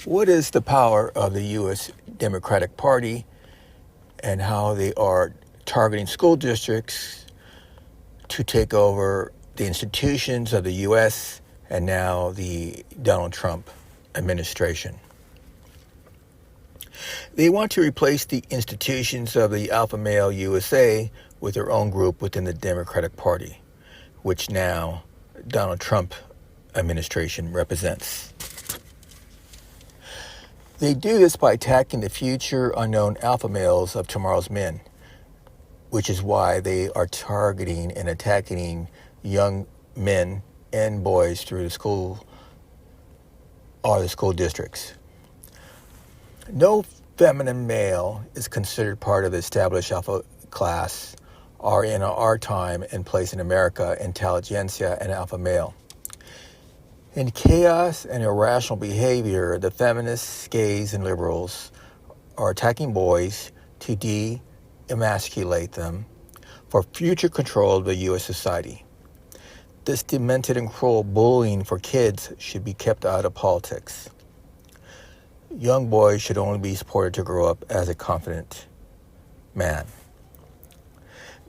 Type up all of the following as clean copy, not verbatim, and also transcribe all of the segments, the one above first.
What is the power of the U.S. Democratic Party and how they are targeting school districts to take over the institutions of the U.S. and now the Donald Trump administration? They want to replace the institutions of the Alpha Male USA with their own group within the Democratic Party, which now Donald Trump administration represents. They do this by attacking the future unknown alpha males of tomorrow's men, which is why they are targeting and attacking young men and boys through the school or the school districts. No feminine male is considered part of the established alpha class or in our time and place in America, intelligentsia and alpha male. In chaos and irrational behavior, the feminists, gays, and liberals are attacking boys to de-emasculate them for future control of the U.S. society. This demented and cruel bullying for kids should be kept out of politics. Young boys should only be supported to grow up as a confident man.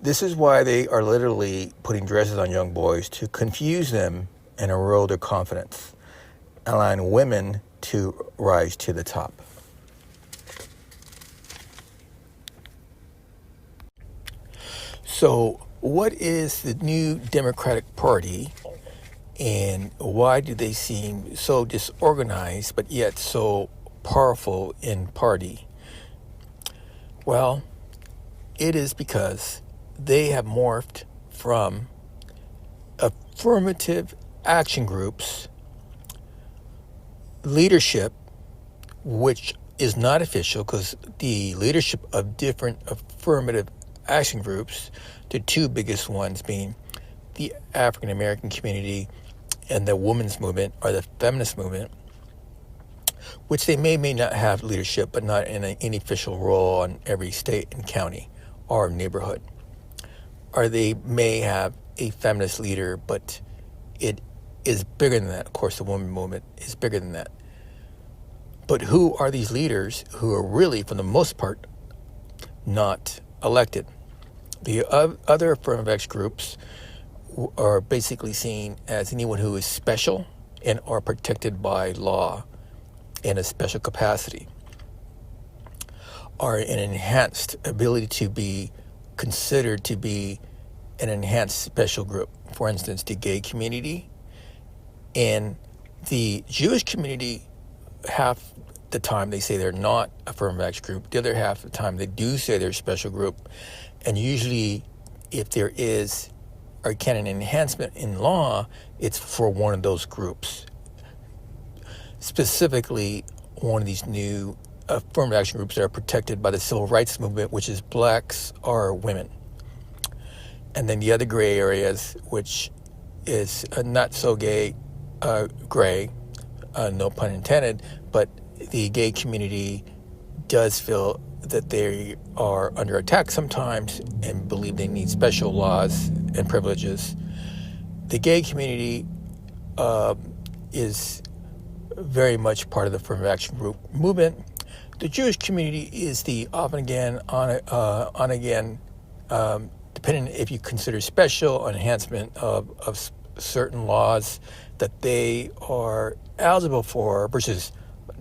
This is why they are literally putting dresses on young boys to confuse them and erode their confidence, allowing women to rise to the top. So, what is the new Democratic Party, and why do they seem so disorganized but yet so powerful in party? Well, it is because they have morphed from affirmative action groups, leadership, which is not official because the leadership of different affirmative action groups, the two biggest ones being the African American community and the women's movement or the feminist movement, which they may not have leadership, but not in any official role in every state and county or neighborhood. Or they may have a feminist leader, but it is bigger than that. Of course, the women movement is bigger than that. But who are these leaders who are really, for the most part, not elected? The other affirmative action groups are basically seen as anyone who is special and are protected by law in a special capacity, are an enhanced ability to be considered to be an enhanced special group. For instance, the gay community and the Jewish community. Half the time they say they're not a affirmative action group. The other half of the time they do say they're a special group. And usually if there is or can an enhancement in law, it's for one of those groups. Specifically, one of these new affirmative action groups that are protected by the civil rights movement, which is blacks or women. And then the other gray areas, which is not so gray, no pun intended, but the gay community does feel that they are under attack sometimes and believe they need special laws and privileges. The gay community is very much part of the affirmative action group movement. The Jewish community is the off and again, on again, depending if you consider special enhancement of certain laws that they are eligible for versus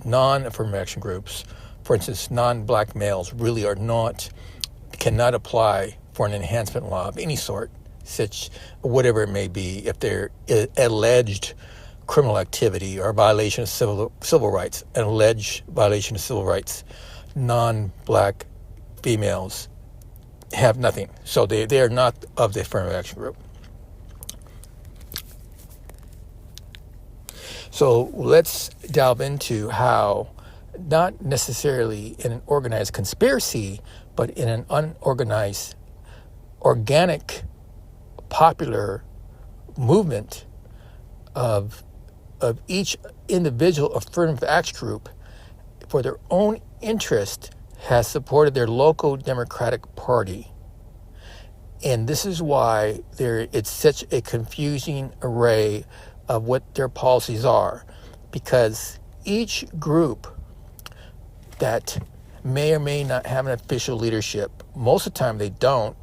non-affirmative action groups. For instance, non-black males really cannot apply for an enhancement law of any sort, such whatever it may be, if they're alleged criminal activity or violation of civil rights, an alleged violation of civil rights. Non-black females have nothing. So they are not of the affirmative action group. So let's delve into how, not necessarily in an organized conspiracy, but in an unorganized, organic, popular movement of each individual affirmative action group for their own interest has supported their local Democratic Party. And this is why it's such a confusing array of what their policies are, because each group that may or may not have an official leadership, most of the time they don't.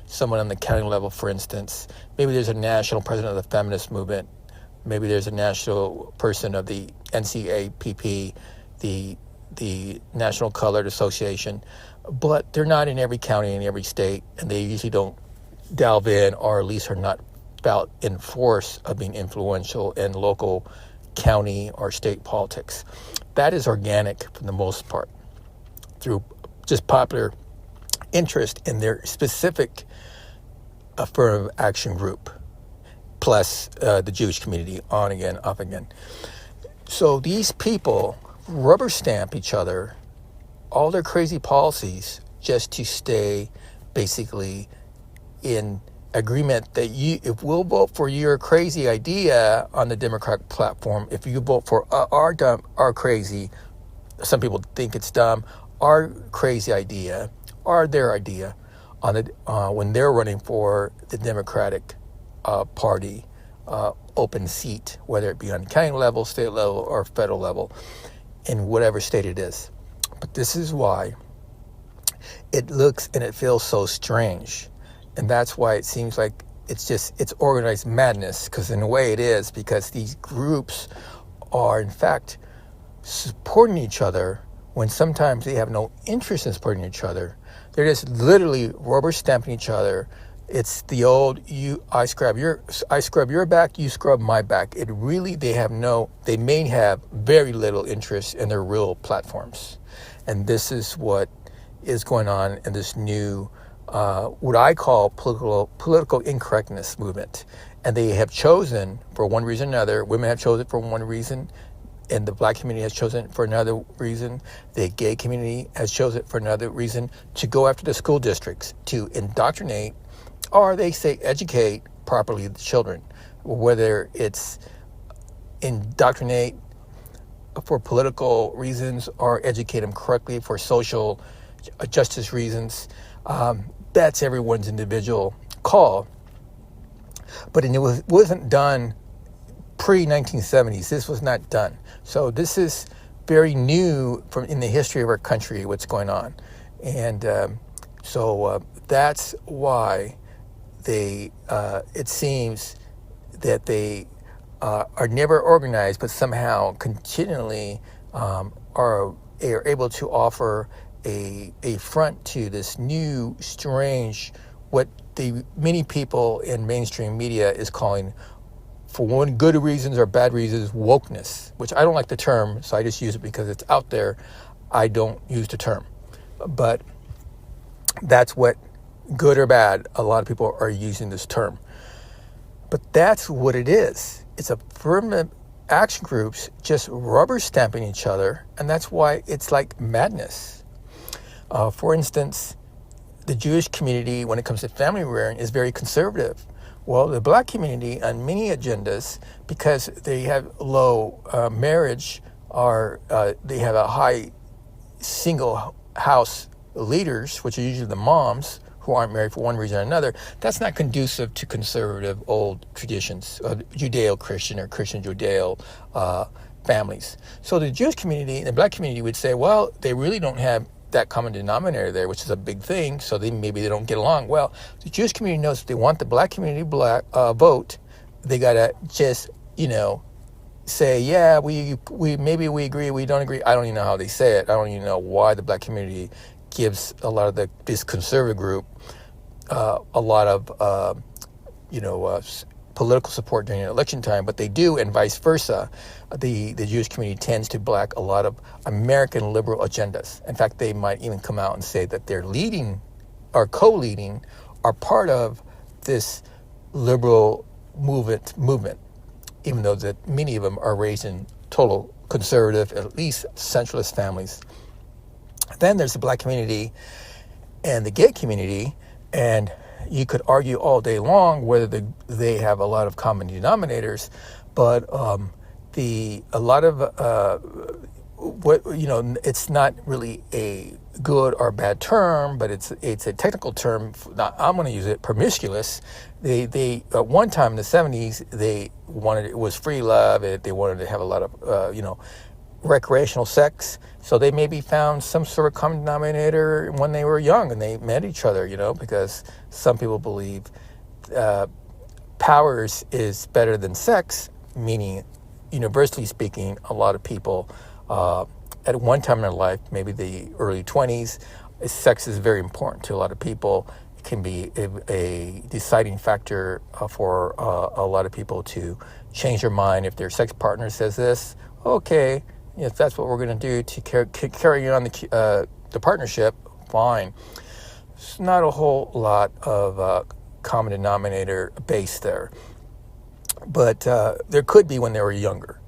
Someone on the county level, for instance, maybe there's a national president of the feminist movement, maybe there's a national person of the NCAPP, the National Colored Association, but they're not in every county in every state, and they usually don't delve in, or at least are not felt in force of being influential in local county or state politics. That is organic for the most part, through just popular interest in their specific affirmative action group, plus the Jewish community, on again, off again. So these people rubber stamp each other, all their crazy policies, just to stay basically in agreement that if we'll vote for your crazy idea on the Democratic platform, if you vote for our crazy, some people think it's dumb, our crazy idea, or their idea on the when they're running for the Democratic Party open seat, whether it be on county level, state level, or federal level, in whatever state it is. But this is why it looks and it feels so strange. And that's why it seems like it's organized madness, because in a way it is, because these groups are in fact supporting each other when sometimes they have no interest in supporting each other. They're just literally rubber stamping each other. It's the old I scrub your back, you scrub my back. They may have very little interest in their real platforms. And this is what is going on in this new what I call political incorrectness movement. And they have chosen, for one reason or another, women have chosen for one reason, and the black community has chosen for another reason, the gay community has chosen for another reason, to go after the school districts, to indoctrinate, or they say educate properly the children, whether it's indoctrinate for political reasons or educate them correctly for social justice reasons. That's everyone's individual call. But it wasn't done pre-1970s. This was not done. So this is very new in the history of our country, what's going on. And so that's why it seems that they are never organized, but somehow continually are able to offer a front to this new, strange, what many people in mainstream media is calling, for one, good reasons or bad reasons, wokeness, which I don't like the term, so I just use it because it's out there. I don't use the term. But that's what, good or bad, a lot of people are using this term. But that's what it is. It's affirmative action groups just rubber stamping each other, and that's why it's like madness. For instance, the Jewish community, when it comes to family rearing, is very conservative. Well, the black community, on many agendas, because they have low marriage, they have a high single house leaders, which are usually the moms who aren't married for one reason or another. That's not conducive to conservative old traditions, Judeo-Christian or Christian-Judeo families. So the Jewish community and the black community would say, well, they really don't have that common denominator there, which is a big thing, so maybe they don't get along. Well, the Jewish community knows if they want the black community vote, they gotta just, say, yeah, we maybe we agree, we don't agree. I don't even know how they say it. I don't even know why the black community gives a lot of this conservative group a lot of political support during election time, but they do, and vice versa. The Jewish community tends to back a lot of American liberal agendas. In fact, they might even come out and say that they're leading or co-leading or part of this liberal movement, even though that many of them are raised in total conservative, at least centralist families. Then there's the black community and the gay community, and you could argue all day long whether they have a lot of common denominators, but it's not really a good or bad term, but it's a technical term. Now, I'm going to use it, promiscuous. They at one time in the 70s, it was free love. They wanted to have a lot of recreational sex. So they maybe found some sort of common denominator when they were young and they met each other, because some people believe power is better than sex, meaning, universally speaking, a lot of people at one time in their life, maybe the early 20s, sex is very important to a lot of people. It can be a deciding factor for a lot of people to change their mind if their sex partner says this. Okay, if that's what we're going to do to carry on the partnership, fine. It's not a whole lot of common denominator base there, but there could be when they were younger.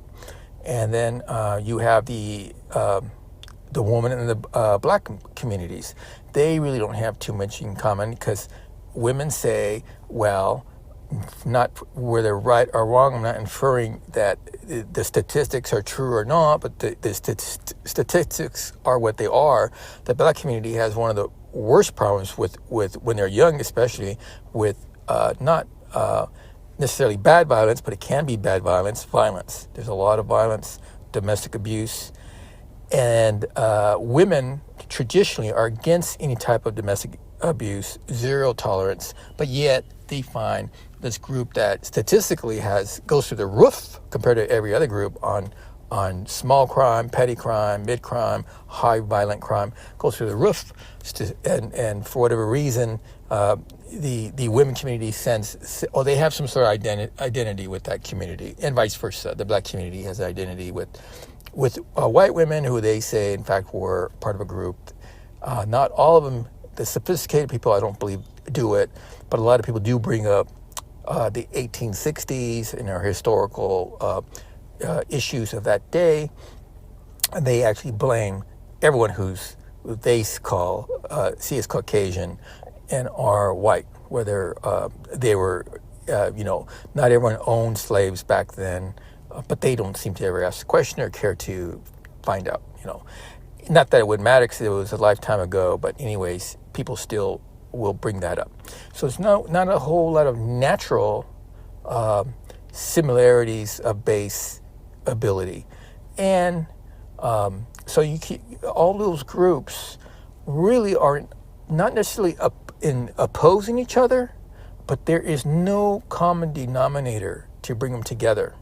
And then you have the woman in the black communities. They really don't have too much in common because women say, well, not whether right or wrong, I'm not inferring that the statistics are true or not, but the statistics are what they are. The black community has one of the worst problems with when they're young, especially with not necessarily bad violence, but it can be bad violence. There's a lot of violence, domestic abuse, and women traditionally are against any type of domestic abuse, zero tolerance, but yet they find this group that statistically goes through the roof compared to every other group on small crime, petty crime, mid crime, high violent crime, goes through the roof. And for whatever reason, the women community they have some sort of identity with that community, and vice versa. The black community has identity with white women who they say, in fact, were part of a group. Not all of them, the sophisticated people, I don't believe, do it, but a lot of people do bring up the 1860s and our historical issues of that day, and they actually blame everyone who they see as Caucasian and are white, whether they were, not everyone owned slaves back then, but they don't seem to ever ask the question or care to find out, Not that it would matter because it was a lifetime ago, but anyways, people still will bring that up. So it's not a whole lot of natural similarities of base ability. And so you keep all those groups really are not necessarily opposing each other, but there is no common denominator to bring them together.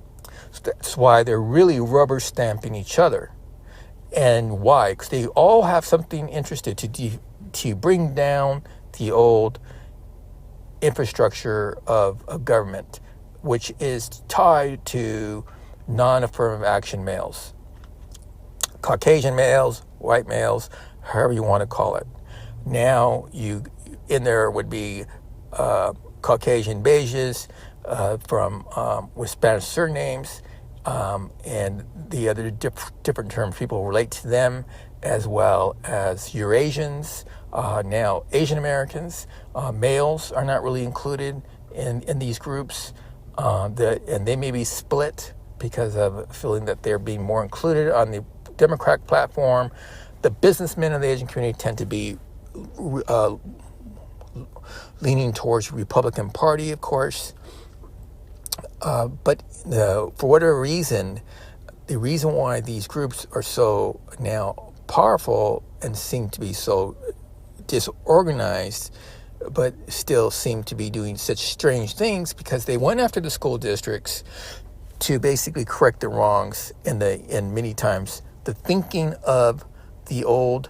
So that's why they're really rubber stamping each other. And why? Because they all have something interested to bring down the old infrastructure of government, which is tied to non-affirmative action males. Caucasian males, white males, however you want to call it. Now, in there would be Caucasian beiges with Spanish surnames, and the other different terms people relate to them, as well as Eurasians. Now, Asian Americans, males are not really included in these groups, and they may be split because of feeling that they're being more included on the Democratic platform. The businessmen of the Asian community tend to be leaning towards the Republican Party, of course. But for whatever reason, the reason why these groups are so now powerful and seem to be so disorganized, but still seem to be doing such strange things, because they went after the school districts to basically correct the wrongs and many times the thinking of the old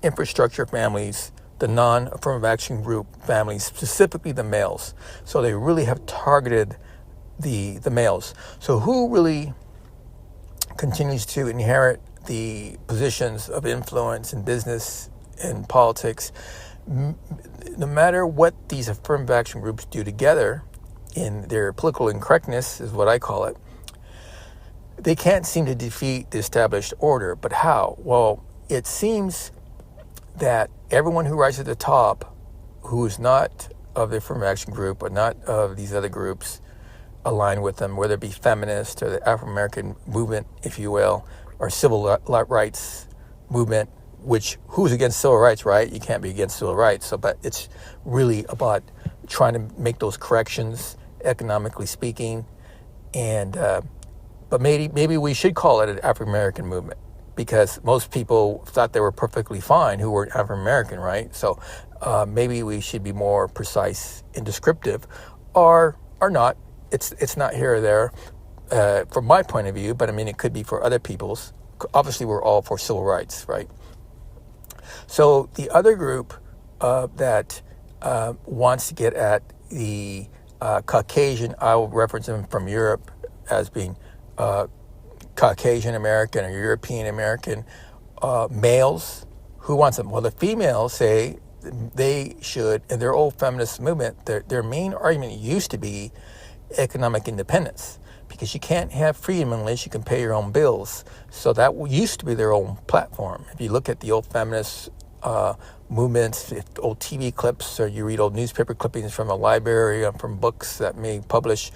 infrastructure families, the non-affirmative action group families, specifically the males. So they really have targeted the males. So who really continues to inherit the positions of influence in business and politics? No matter what these affirmative action groups do together in their political incorrectness, is what I call it, they can't seem to defeat the established order. But how? Well, it seems that everyone who rises to the top, who is not of the affirmative action group or not of these other groups aligned with them, whether it be feminist or the Afro-American movement, if you will, or civil rights movement, who's against civil rights, right? You can't be against civil rights. So, but it's really about trying to make those corrections, economically speaking, and But maybe we should call it an African American movement, because most people thought they were perfectly fine who were African American, right? So maybe we should be more precise and descriptive, or not. It's not here or there from my point of view, but I mean it could be for other people's. Obviously, we're all for civil rights, right? So the other group that wants to get at the Caucasian, I will reference them from Europe as being Caucasian American or European American males. Who wants them? Well, the females say they should, in their old feminist movement, their main argument used to be economic independence, because you can't have freedom unless you can pay your own bills. So that used to be their own platform. If you look at the old feminist movements, old TV clips, or you read old newspaper clippings from a library, from books that may publish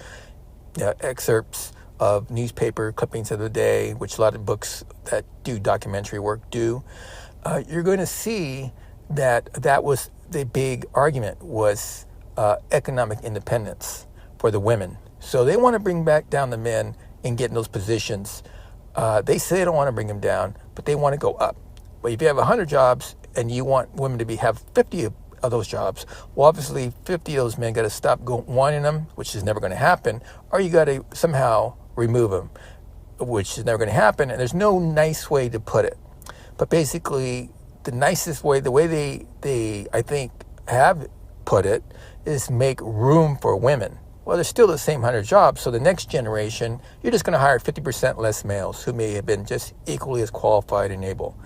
excerpts of newspaper clippings of the day, which a lot of books that do documentary work do, you're going to see that was the big argument, was economic independence for the women. So they want to bring back down the men and get in those positions. They say they don't want to bring them down, but they want to go up. But if you have 100 jobs and you want women to have 50 of those jobs, well, obviously 50 of those men got to stop wanting them, which is never going to happen, or you got to somehow remove them, which is never going to happen. And there's no nice way to put it. But basically, the nicest way, the way they I think have put it, is make room for women. Well, there's still the same 100 jobs, so the next generation, you're just going to hire 50% less males who may have been just equally as qualified and able.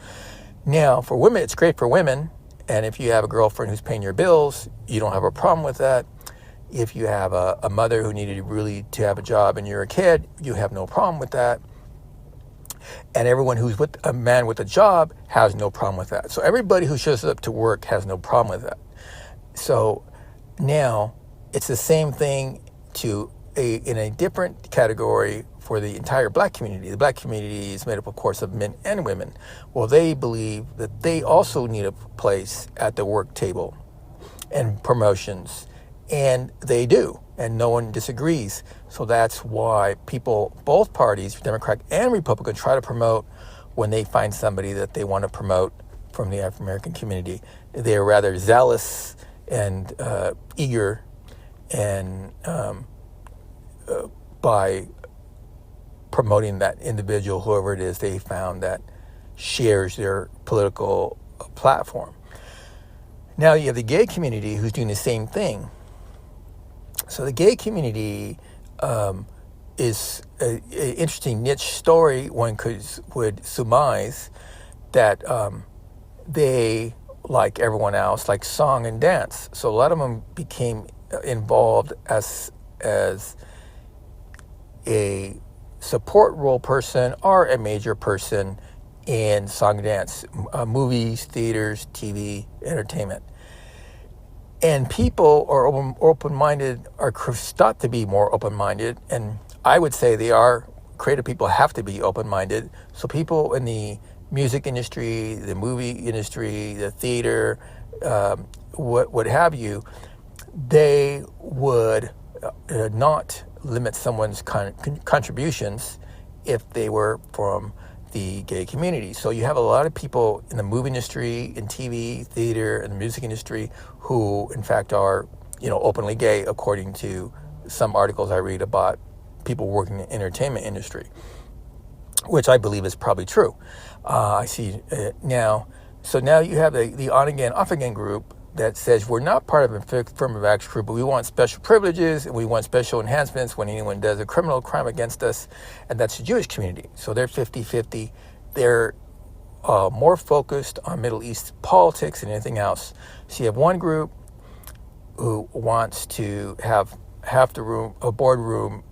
Now, for women, it's great for women, and if you have a girlfriend who's paying your bills, you don't have a problem with that. If you have a mother who needed really to have a job and you're a kid, you have no problem with that. And everyone who's with a man with a job has no problem with that. So everybody who shows up to work has no problem with that. So now it's the same thing in a different category for the entire black community. The black community is made up, of course, of men and women. Well, they believe that they also need a place at the work table and promotions, and they do, and no one disagrees. So that's why people, both parties, Democrat and Republican, try to promote when they find somebody that they want to promote from the African American community. They're rather zealous and eager, and by promoting that individual, whoever it is they found that shares their political platform. Now you have the gay community who's doing the same thing. So the gay community is an interesting niche story. One would surmise that they, like everyone else, like song and dance. So a lot of them became involved as a support role person or a major person in song and dance, movies, theaters, TV, entertainment. And people are open-minded, are thought to be more open-minded, and I would say they are. Creative people have to be open-minded. So people in the music industry, the movie industry, the theater, what have you, they would not limit someone's contributions if they were from the gay community. So you have a lot of people in the movie industry, in TV, theater, and the music industry who, in fact, are openly gay, according to some articles I read about people working in the entertainment industry, which I believe is probably true. I see now. So now you have the on-again, off-again group that says we're not part of an affirmative action group, but we want special privileges and we want special enhancements when anyone does a criminal crime against us, and that's the Jewish community. So they're 50-50. They're more focused on Middle East politics than anything else. So you have one group who wants to have half the boardroom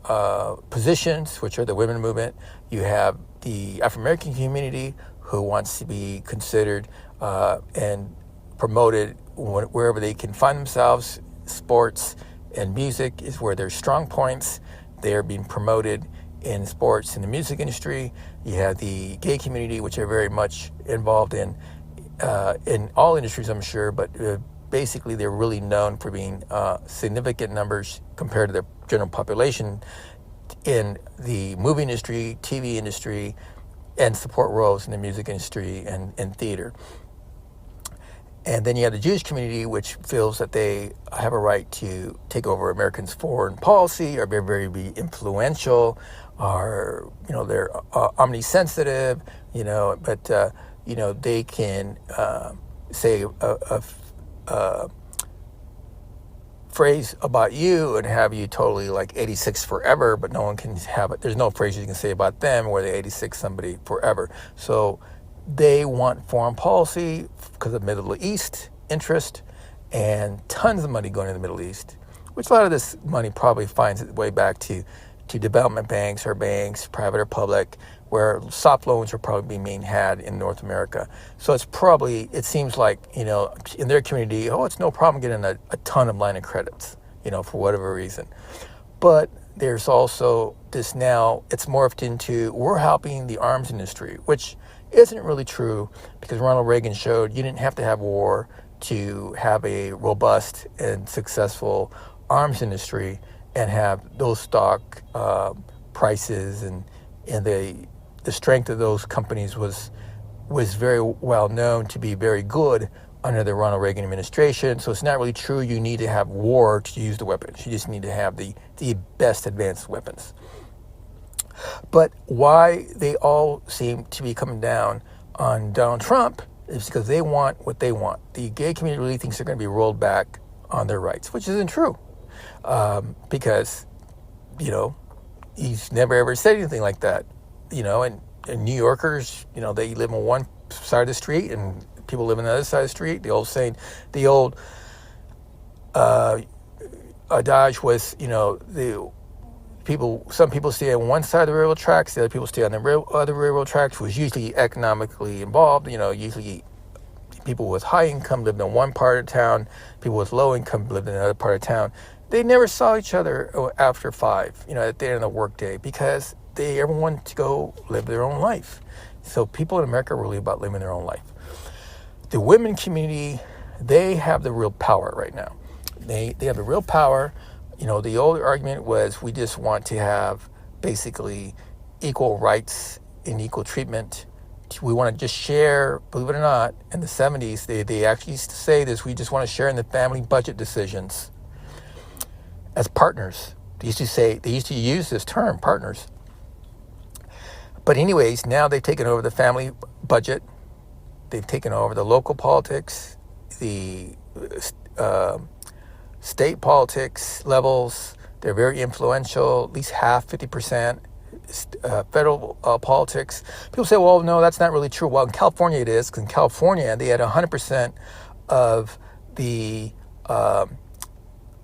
positions, which are the women movement. You have the African American community who wants to be considered and promoted wherever they can find themselves. Sports and music is where their strong points. They're being promoted in sports and the music industry. You have the gay community, which are very much involved in all industries, I'm sure, but basically they're really known for being significant numbers compared to the general population in the movie industry, TV industry, and support roles in the music industry and theater. And then you have the Jewish community, which feels that they have a right to take over Americans' foreign policy, or be very influential, or they're omnisensitive, but they can say a phrase about you and have you totally like 86 forever, but no one can have it. There's no phrase you can say about them where they 86 somebody forever. So they want foreign policy because of Middle East interest and tons of money going to the Middle East, which a lot of this money probably finds its way back to development banks or banks, private or public, where soft loans are probably being had in North America. So it seems like, in their community, it's no problem getting a ton of line of credits, for whatever reason. But there's also this now, it's morphed into, we're helping the arms industry, which isn't really true, because Ronald Reagan showed you didn't have to have war to have a robust and successful arms industry and have those stock prices and the strength of those companies was very well known to be very good under the Ronald Reagan administration. So it's not really true you need to have war to use the weapons. You just need to have the best advanced weapons. But why they all seem to be coming down on Donald Trump is because they want what they want. The gay community really thinks they're going to be rolled back on their rights, which isn't true. Because, he's never ever said anything like that. And New Yorkers, they live on one side of the street and people live on the other side of the street. The old adage was, some people stay on one side of the railroad tracks, the other people stay on the other railroad tracks, was usually economically involved. Usually people with high income lived in one part of town, people with low income lived in another part of town. They never saw each other after 5, at the end of the workday, because everyone wanted to go live their own life. So people in America are really about living their own life. The women community, they have the real power right now. They have the real power. The old argument was we just want to have basically equal rights and equal treatment. We want to just share, believe it or not, in the 70s, they actually used to say this, we just want to share in the family budget decisions as partners. They used to use this term, partners. But anyways, now they've taken over the family budget. They've taken over the local politics, the state politics levels. They're very influential, at least half, 50%. Federal politics. People say, well, no, that's not really true. Well, in California it is, because in California they had 100% of the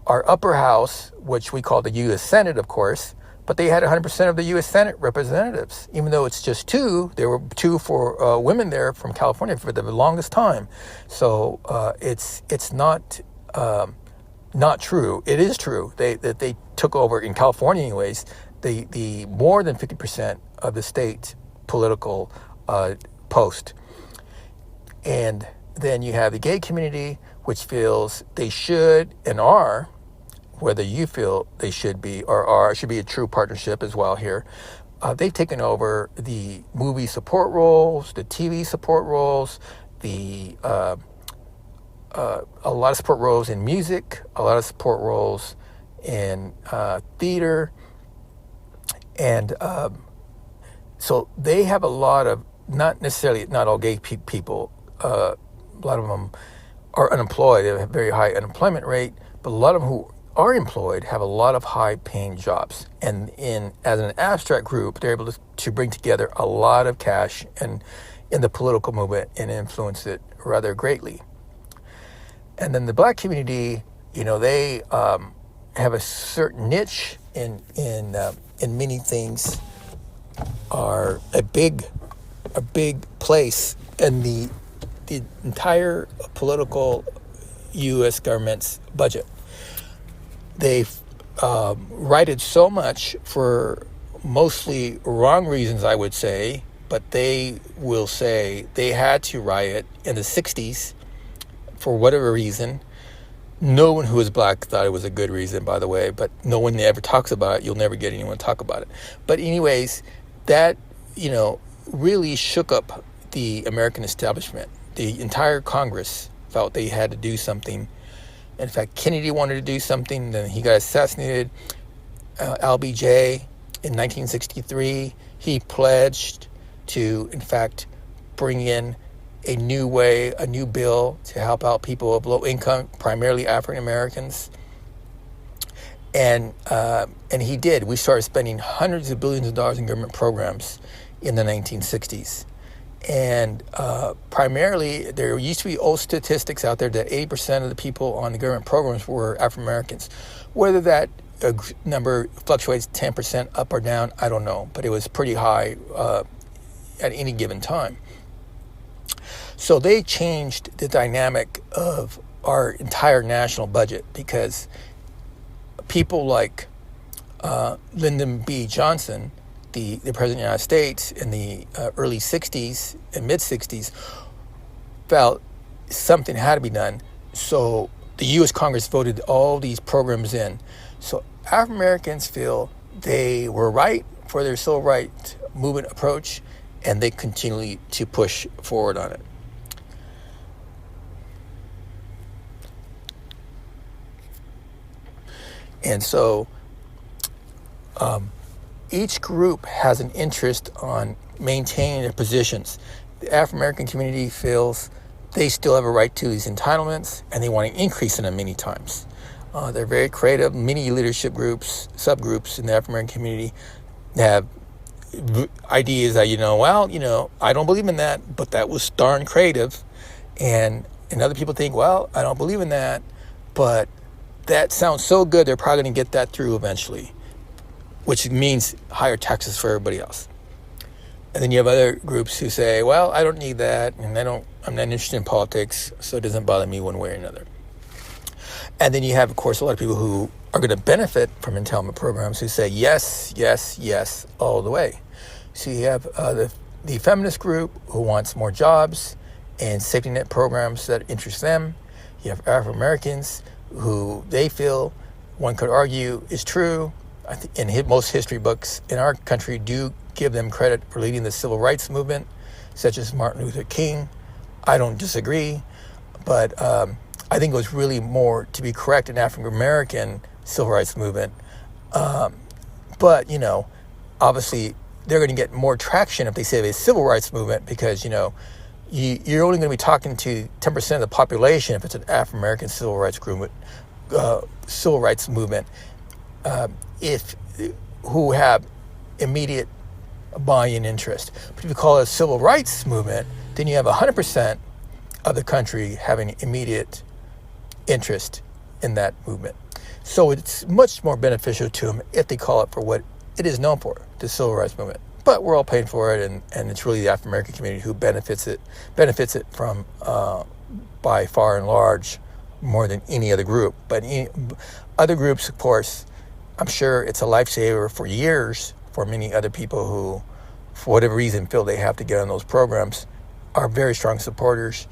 our upper house, which we call the U.S. Senate, of course, but they had 100% of the U.S. Senate representatives, even though it's just 2. There were 2 for women there from California for the longest time. So it's not true. It is true that they took over in California, anyways. The more than 50% of the state political post. And then you have the gay community, which feels they should and are, whether you feel they should be or are, should be a true partnership as well here. They've taken over the movie support roles, the TV support roles, a lot of support roles in music, a lot of support roles in theater. And so they have a lot of, not all gay people, a lot of them are unemployed. They have a very high unemployment rate, but a lot of them who are employed have a lot of high-paying jobs. And as an abstract group, they're able to bring together a lot of cash and in the political movement and influence it rather greatly. And then the black community, they have a certain niche in many things, are a big place in the entire political U.S. government's budget. They've righted so much for mostly wrong reasons, I would say, but they will say they had to riot in the 60s for whatever reason, No one who was black thought it was a good reason, by the way, but no one ever talks about it. You'll never get anyone to talk about it. But anyways, that, really shook up the American establishment. The entire Congress felt they had to do something. In fact, Kennedy wanted to do something, then he got assassinated. LBJ in 1963, he pledged to, in fact, bring in a new bill to help out people of low income, primarily African Americans. And he did. We started spending hundreds of billions of dollars in government programs in the 1960s. And primarily, there used to be old statistics out there that 80% of the people on the government programs were African Americans. Whether that number fluctuates 10% up or down, I don't know. But it was pretty high at any given time. So they changed the dynamic of our entire national budget because people like Lyndon B. Johnson, the President of the United States in the early 60s and mid-60s, felt something had to be done. So the U.S. Congress voted all these programs in. So African Americans feel they were right for their civil rights movement approach, and they continue to push forward on it. And so each group has an interest on maintaining their positions. The African American community feels they still have a right to these entitlements, and they want to increase in them many times. They're very creative. Many leadership groups, subgroups in the African American community have ideas that, I don't believe in that, but that was darn creative. And other people think, well, I don't believe in that, but that sounds so good, they're probably going to get that through eventually, which means higher taxes for everybody else. And then you have other groups who say, well, I don't need that, and I'm not interested in politics, so it doesn't bother me one way or another. And then you have, of course, a lot of people who are going to benefit from entitlement programs who say yes, yes, yes, all the way. So you have the feminist group who wants more jobs and safety net programs that interest them. You have African Americans who they feel, one could argue, is true. I think in most history books in our country do give them credit for leading the civil rights movement, such as Martin Luther King. I don't disagree, but I think it was really more to be correct in African American civil rights movement. But obviously they're going to get more traction if they say the civil rights movement, because you're only going to be talking to 10% of the population if it's an African American civil rights movement, who have immediate buy-in interest. But if you call it a civil rights movement, then you have 100% of the country having immediate interest in that movement. So it's much more beneficial to them if they call it for what it is known for, the civil rights movement. But we're all paying for it, and it's really the African American community who benefits it from by far and large more than any other group. But other groups, of course, I'm sure it's a lifesaver for years for many other people who, for whatever reason, feel they have to get on those programs, are very strong supporters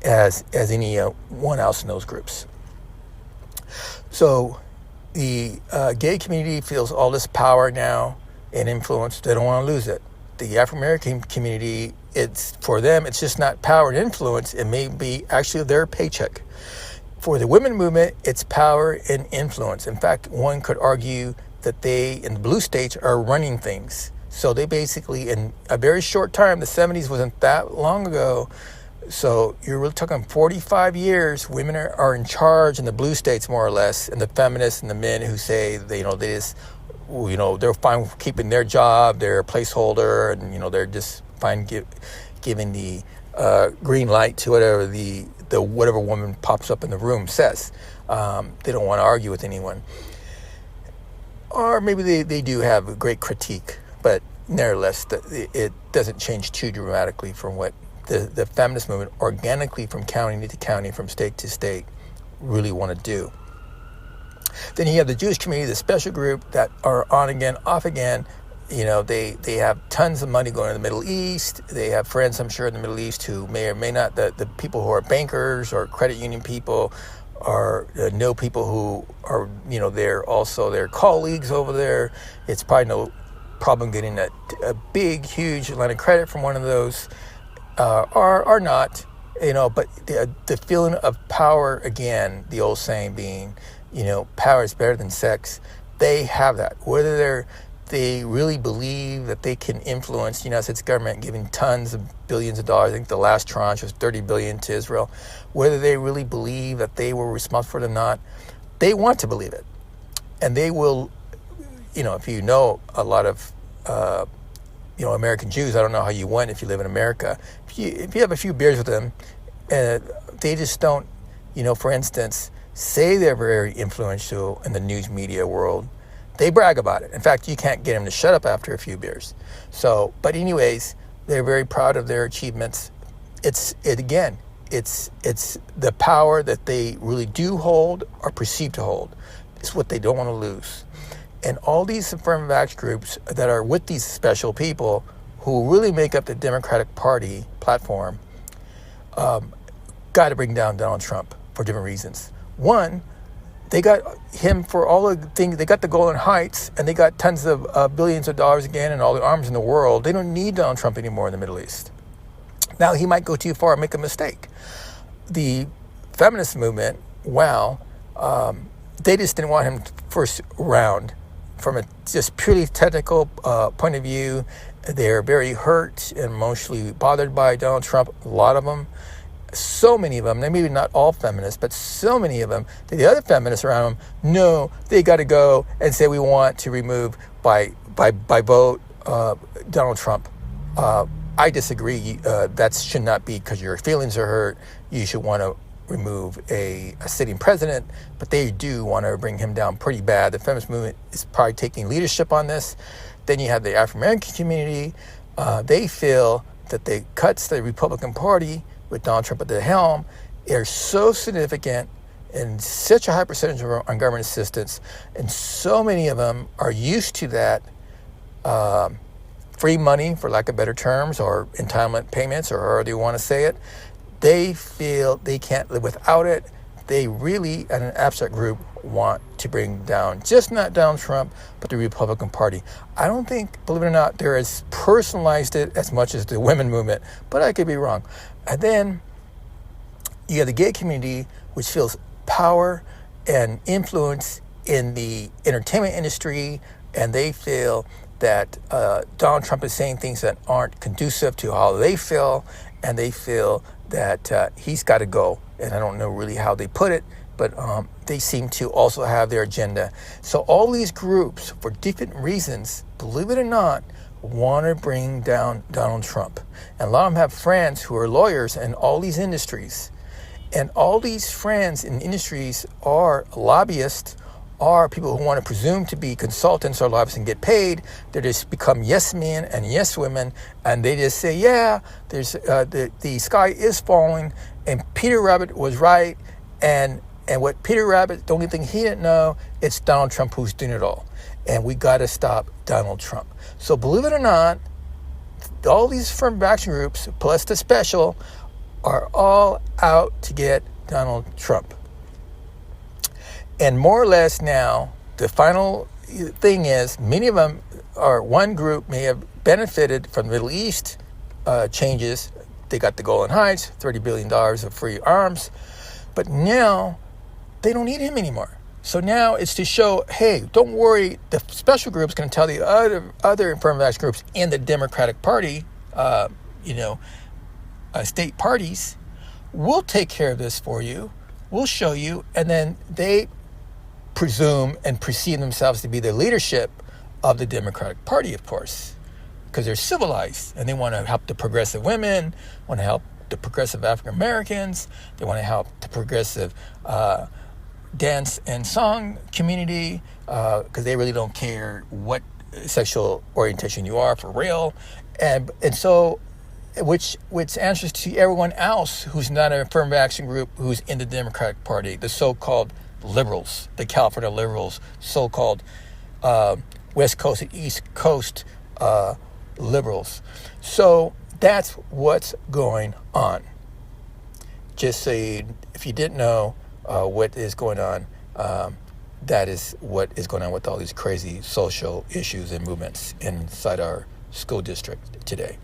as anyone else in those groups. So the gay community feels all this power now and influence. They don't want to lose it. The African American community, for them, it's just not power and influence. It may be actually their paycheck. For the women movement, it's power and influence. In fact, one could argue that they, in the blue states, are running things. So they basically, in a very short time, the 70s wasn't that long ago, so you're really talking 45 years, women are in charge in the blue states, more or less, and the feminists and the men who say they're fine keeping their job, they're a placeholder, and they're just fine giving the green light to whatever the whatever woman pops up in the room says. They don't want to argue with anyone. Or maybe they do have a great critique, but nevertheless, it doesn't change too dramatically from what the feminist movement, organically from county to county, from state to state, really want to do. Then you have the Jewish community, the special group that are on again, off again. They have tons of money going to the Middle East. They have friends, I'm sure, in the Middle East who may or may not, the people who are bankers or credit union people know people who are, they're also their colleagues over there. It's probably no problem getting a big, huge line of credit from one of those, or not, but the feeling of power, again, the old saying being, power is better than sex. They have that. Whether they really believe that they can influence the United States government, giving tons of billions of dollars. I think the last tranche was $30 billion to Israel. Whether they really believe that they were responsible for it or not, they want to believe it. And they will, if you know a lot of, American Jews, I don't know how you went if you live in America. If you have a few beers with them, they just don't, for instance, say they're very influential in the news media world. They brag about it. In fact, you can't get them to shut up after a few beers. But anyways, they're very proud of their achievements. It's the power that they really do hold or perceive to hold. It's what they don't want to lose. And all these affirmative action groups that are with these special people who really make up the Democratic Party platform got to bring down Donald Trump for different reasons. One, they got him for all the things. They got the Golan Heights, and they got tons of billions of dollars again and all the arms in the world. They don't need Donald Trump anymore in the Middle East. Now, he might go too far and make a mistake. The feminist movement, they just didn't want him first round. From a just purely technical point of view, they're very hurt and emotionally bothered by Donald Trump, a lot of them. So many of them, maybe not all feminists, but so many of them, the other feminists around them, no, they got to go and say we want to remove by vote Donald Trump. I disagree. That should not be because your feelings are hurt. You should want to remove a sitting president, but they do want to bring him down pretty bad. The feminist movement is probably taking leadership on this. Then you have the African American community. They feel that the cuts to the Republican Party with Donald Trump at the helm are so significant and such a high percentage on government assistance, and so many of them are used to that free money, for lack of better terms, or entitlement payments, or however you want to say it. They feel they can't live without it. They really, in an abstract group, want to bring down just not Donald Trump, but the Republican Party. I don't think, believe it or not, they're as personalized it as much as the women movement, but I could be wrong. And then you have the gay community, which feels power and influence in the entertainment industry, and they feel that Donald Trump is saying things that aren't conducive to how they feel, and they feel that he's got to go. And I don't know really how they put it, but they seem to also have their agenda. So all these groups, for different reasons, believe it or not, want to bring down Donald Trump. And a lot of them have friends who are lawyers in all these industries. And all these friends in industries are lobbyists, are people who want to presume to be consultants or lobbyists and get paid. They just become yes men and yes women, and they just say, yeah, there's the sky is falling, and Peter Rabbit was right, and what Peter Rabbit, the only thing he didn't know, it's Donald Trump who's doing it all. And we got to stop Donald Trump. So believe it or not, all these affirmative action groups, plus the special, are all out to get Donald Trump. And more or less now, the final thing is, many of them are, one group may have benefited from the Middle East changes. They got the Golan Heights, $30 billion of free arms. But now, they don't need him anymore. So now it's to show, hey, don't worry, the special group's going to tell the other affirmative action groups in the Democratic Party, state parties, we'll take care of this for you. We'll show you. And then they presume and perceive themselves to be the leadership of the Democratic Party, of course, because they're civilized and they want to help the progressive women, want to help the progressive African Americans, they want to help the progressive dance and song community, because they really don't care what sexual orientation you are for real, and so which answers to everyone else who's not an affirmative action group who's in the Democratic Party, the so-called liberals, the California liberals, so-called West Coast and East Coast liberals. So that's what's going on. Just so if you didn't know, what is going on. That is what is going on with all these crazy social issues and movements inside our school district today.